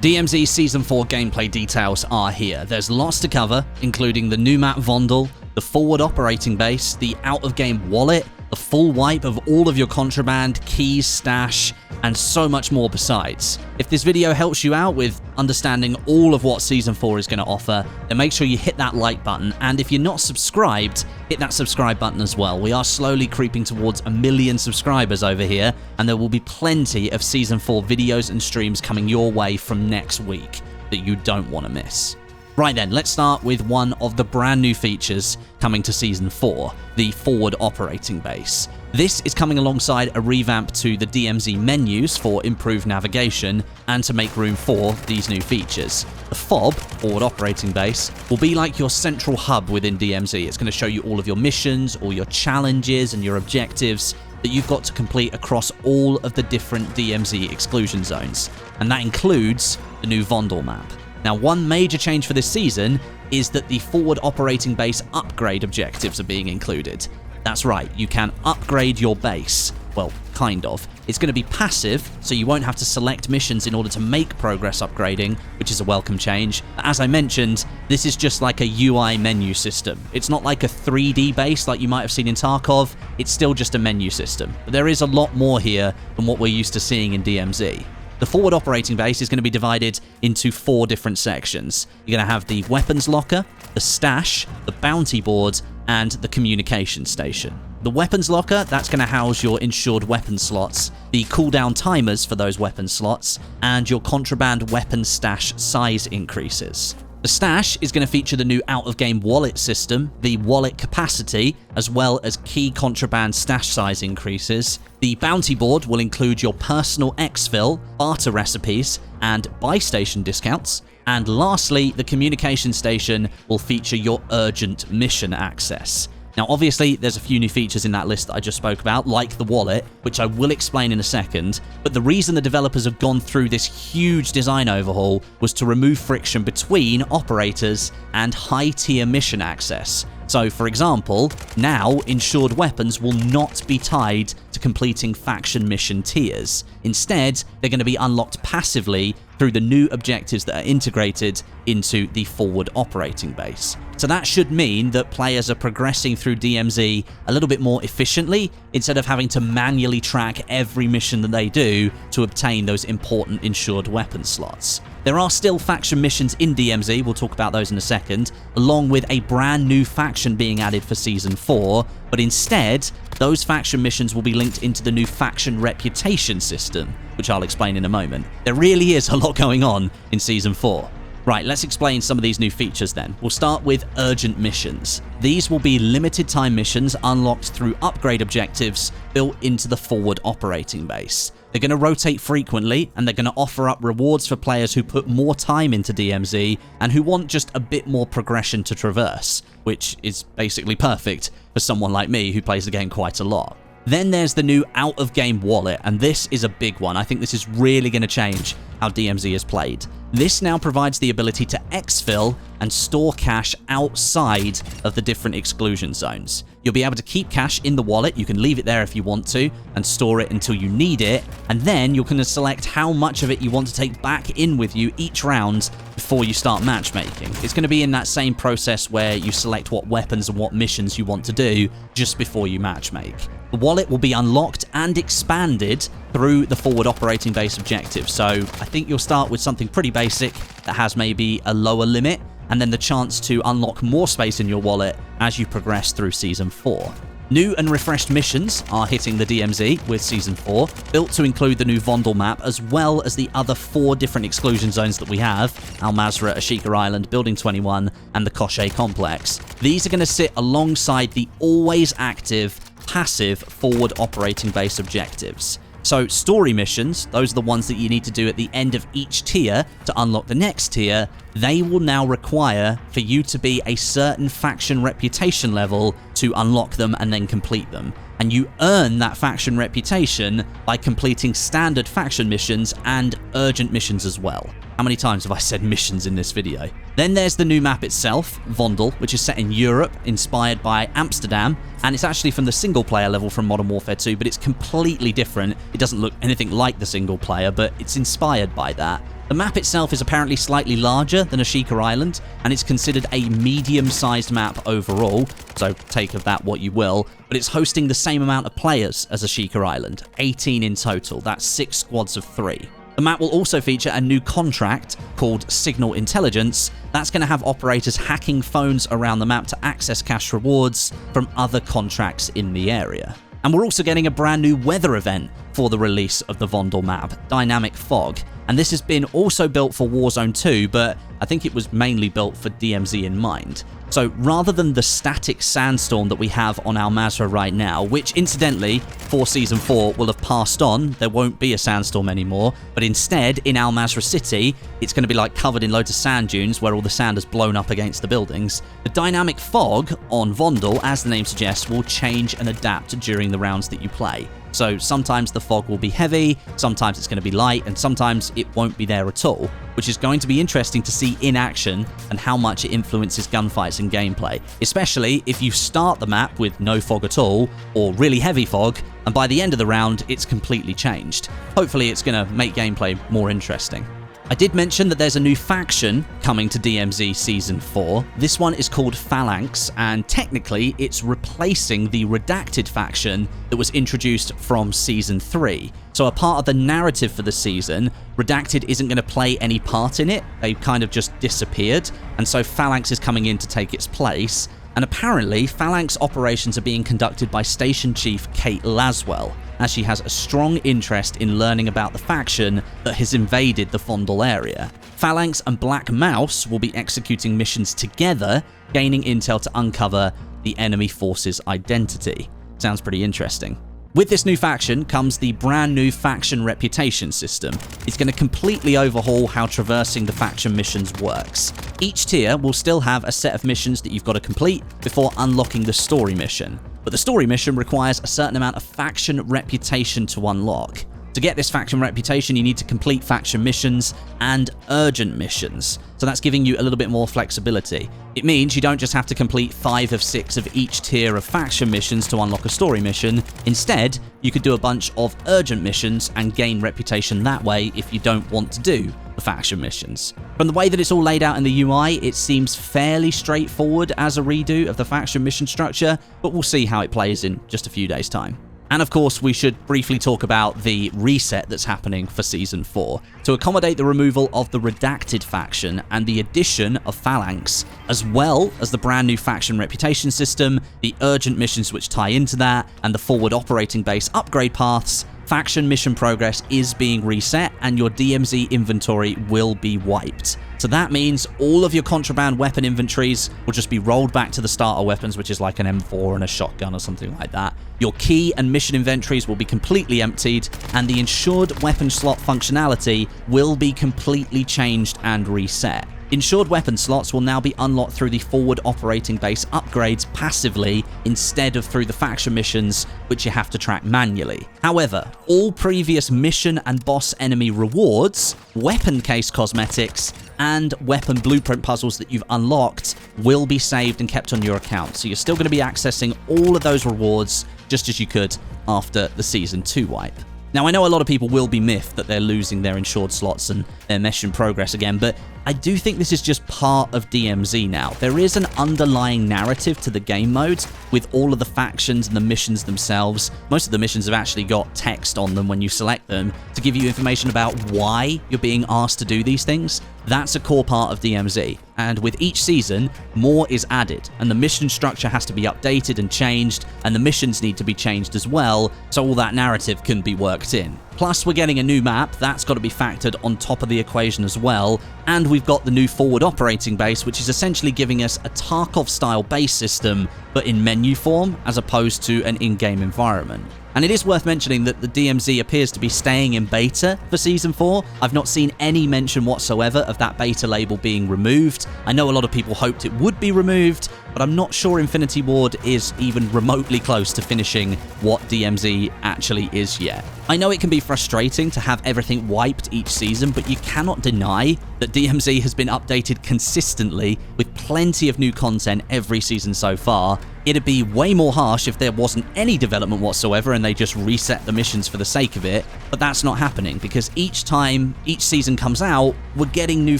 DMZ Season 4 gameplay details are here. There's lots to cover, including the new map Vondel, the forward operating base, the out-of-game wallet, the full wipe of all of your contraband, keys, stash, and so much more besides. If this video helps you out with understanding all of what Season 4 is going to offer, then make sure you hit that like button, and if you're not subscribed, hit that subscribe button as well. We are slowly creeping towards 1 million subscribers over here, and there will be plenty of Season 4 videos and streams coming your way from next week that you don't want to miss. Right then, let's start with one of the brand new features coming to Season 4, the forward operating base. This is coming alongside a revamp to the DMZ menus for improved navigation and to make room for these new features. The FOB, forward operating base, will be like your central hub within DMZ. It's going to show you all of your missions, all your challenges and your objectives that you've got to complete across all of the different DMZ exclusion zones. And that includes the new Vondel map. Now, one major change for this season is that the forward operating base upgrade objectives are being included. That's right, you can upgrade your base. Well, kind of. It's going to be passive, so you won't have to select missions in order to make progress upgrading, which is a welcome change. As I mentioned, this is just like a UI menu system. It's not like a 3D base like you might have seen in Tarkov. It's still just a menu system. But there is a lot more here than what we're used to seeing in DMZ. The forward operating base is going to be divided into 4 different sections. You're going to have the weapons locker, the stash, the bounty board, and the communication station. The weapons locker, that's going to house your insured weapon slots, the cooldown timers for those weapon slots, and your contraband weapon stash size increases. The stash is going to feature the new out-of-game wallet system, the wallet capacity, as well as key contraband stash size increases. The bounty board will include your personal exfil, barter recipes, and buy station discounts. And lastly, the communication station will feature your urgent mission access. Now, obviously, there's a few new features in that list that I just spoke about, like the wallet, which I will explain in a second, but the reason the developers have gone through this huge design overhaul was to remove friction between operators and high-tier mission access. So, for example, now insured weapons will not be tied to completing faction mission tiers. Instead, they're going to be unlocked passively through the new objectives that are integrated into the forward operating base. So that should mean that players are progressing through DMZ a little bit more efficiently instead of having to manually track every mission that they do to obtain those important insured weapon slots. There are still faction missions in DMZ, we'll talk about those in a second, along with a brand new faction being added for Season 4, but instead, those faction missions will be linked into the new faction reputation system, which I'll explain in a moment. There really is a lot going on in Season 4. Right, let's explain some of these new features then. We'll start with urgent missions. These will be limited time missions unlocked through upgrade objectives built into the forward operating base. They're going to rotate frequently, and they're going to offer up rewards for players who put more time into DMZ and who want just a bit more progression to traverse, which is basically perfect for someone like me who plays the game quite a lot. Then there's the new out-of-game wallet, and this is a big one. I think this is really going to change how DMZ is played. This now provides the ability to exfil and store cash outside of the different exclusion zones. You'll be able to keep cash in the wallet, you can leave it there if you want to, and store it until you need it, and then you're going to select how much of it you want to take back in with you each round before you start matchmaking. It's going to be in that same process where you select what weapons and what missions you want to do just before you matchmake. The wallet will be unlocked and expanded through the forward operating base objective, so I think you'll start with something pretty basic that has maybe a lower limit, and then the chance to unlock more space in your wallet as you progress through Season 4. New and refreshed missions are hitting the DMZ with Season 4, built to include the new Vondel map, as well as the other 4 different exclusion zones that we have, Al Mazrah, Ashika Island, Building 21, and the Koshé Complex. These are going to sit alongside the always active, passive forward operating base objectives. So story missions, those are the ones that you need to do at the end of each tier to unlock the next tier, they will now require for you to be a certain faction reputation level to unlock them and then complete them. and you earn that faction reputation by completing standard faction missions and urgent missions as well. How many times have I said missions in this video? Then there's the new map itself, Vondel, which is set in Europe, inspired by Amsterdam, and it's actually from the single-player level from Modern Warfare 2, but it's completely different. It doesn't look anything like the single-player, but it's inspired by that. The map itself is apparently slightly larger than Ashika Island, and it's considered a medium-sized map overall, so take of that what you will, but it's hosting the same amount of players as Ashika Island, 18 in total. That's 6 squads of 3. The map will also feature a new contract called Signal Intelligence that's going to have operators hacking phones around the map to access cash rewards from other contracts in the area. And we're also getting a brand new weather event for the release of the Vondel map, Dynamic Fog. And this has been also built for Warzone 2, but I think it was mainly built for DMZ in mind. So rather than the static sandstorm that we have on Al Mazrah right now, which incidentally, for Season 4 will have passed on, there won't be a sandstorm anymore, but instead, in Al Mazrah City, it's going to be like covered in loads of sand dunes where all the sand has blown up against the buildings. The dynamic fog on Vondel, as the name suggests, will change and adapt during the rounds that you play. So sometimes the fog will be heavy, sometimes it's going to be light, and sometimes it won't be there at all, which is going to be interesting to see in action and how much it influences gunfights and gameplay, especially if you start the map with no fog at all, or really heavy fog, and by the end of the round, it's completely changed. Hopefully it's going to make gameplay more interesting. I did mention that there's a new faction coming to DMZ Season 4. This one is called Phalanx, and technically it's replacing the Redacted faction that was introduced from Season 3. So a part of the narrative for the season, Redacted isn't going to play any part in it. They kind of just disappeared, and so Phalanx is coming in to take its place. And apparently, Phalanx operations are being conducted by Station Chief Kate Laswell, as she has a strong interest in learning about the faction that has invaded the Vondel area. Phalanx and Black Mouse will be executing missions together, gaining intel to uncover the enemy force's identity. Sounds pretty interesting. With this new faction comes the brand new faction reputation system. It's going to completely overhaul how traversing the faction missions works. Each tier will still have a set of missions that you've got to complete before unlocking the story mission. But the story mission requires a certain amount of faction reputation to unlock. To get this faction reputation, you need to complete faction missions and urgent missions. So that's giving you a little bit more flexibility. It means you don't just have to complete 5 of 6 of each tier of faction missions to unlock a story mission. Instead, you could do a bunch of urgent missions and gain reputation that way if you don't want to do the faction missions. From the way that it's all laid out in the UI, it seems fairly straightforward as a redo of the faction mission structure, but we'll see how it plays in just a few days' time. And of course, we should briefly talk about the reset that's happening for Season 4. To accommodate the removal of the Redacted faction and the addition of Phalanx, as well as the brand new faction reputation system, the urgent missions which tie into that, and the forward operating base upgrade paths, faction mission progress is being reset and your DMZ inventory will be wiped. So that means all of your contraband weapon inventories will just be rolled back to the starter weapons, which is like an M4 and a shotgun or something like that. Your key and mission inventories will be completely emptied, and the ensured weapon slot functionality will be completely changed and reset. Ensured weapon slots will now be unlocked through the forward operating base upgrades passively instead of through the faction missions, which you have to track manually. However, all previous mission and boss enemy rewards, weapon case cosmetics, and weapon blueprint puzzles that you've unlocked will be saved and kept on your account. So you're still going to be accessing all of those rewards just as you could after the Season 2 wipe. Now, I know a lot of people will be miffed that they're losing their ensured slots and their mission progress again, but I do think this is just part of DMZ now. There is an underlying narrative to the game mode with all of the factions and the missions themselves. Most of the missions have actually got text on them when you select them to give you information about why you're being asked to do these things. That's a core part of DMZ. And with each season, more is added, and the mission structure has to be updated and changed, and the missions need to be changed as well, so all that narrative can be worked in. Plus, we're getting a new map, that's got to be factored on top of the equation as well, and we've got the new forward operating base, which is essentially giving us a Tarkov-style base system, but in menu form, as opposed to an in-game environment. And it is worth mentioning that the DMZ appears to be staying in beta for Season 4. I've not seen any mention whatsoever of that beta label being removed. I know a lot of people hoped it would be removed, but I'm not sure Infinity Ward is even remotely close to finishing what DMZ actually is yet. I know it can be frustrating to have everything wiped each season, but you cannot deny that DMZ has been updated consistently with plenty of new content every season so far. It'd be way more harsh if there wasn't any development whatsoever and they just reset the missions for the sake of it, but that's not happening because each time each season comes out, we're getting new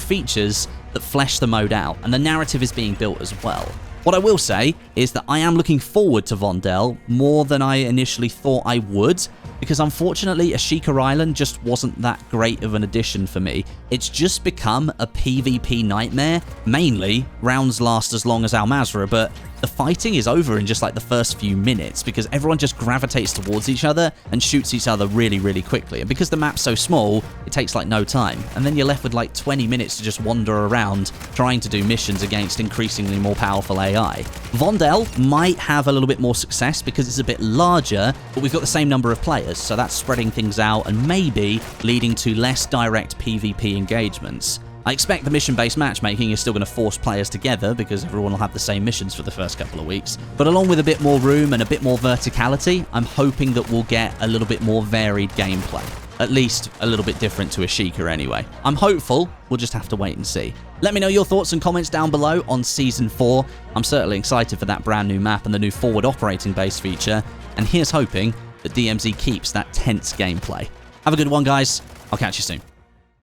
features that flesh the mode out, and the narrative is being built as well. What I will say is that I am looking forward to Vondel more than I initially thought I would, because unfortunately Ashika Island just wasn't that great of an addition for me. It's just become a PvP nightmare. Mainly, rounds last as long as Al Mazrah, but the fighting is over in just like the first few minutes because everyone just gravitates towards each other and shoots each other really, really quickly. And because the map's so small, it takes like no time. And then you're left with like 20 minutes to just wander around trying to do missions against increasingly more powerful AI. Vondel might have a little bit more success because it's a bit larger, but we've got the same number of players, so that's spreading things out and maybe leading to less direct PvP engagements. I expect the mission-based matchmaking is still going to force players together because everyone will have the same missions for the first couple of weeks. But along with a bit more room and a bit more verticality, I'm hoping that we'll get a little bit more varied gameplay. At least a little bit different to Ashika anyway. I'm hopeful, we'll just have to wait and see. Let me know your thoughts and comments down below on Season 4. I'm certainly excited for that brand new map and the new forward operating base feature. And here's hoping that DMZ keeps that tense gameplay. Have a good one, guys. I'll catch you soon.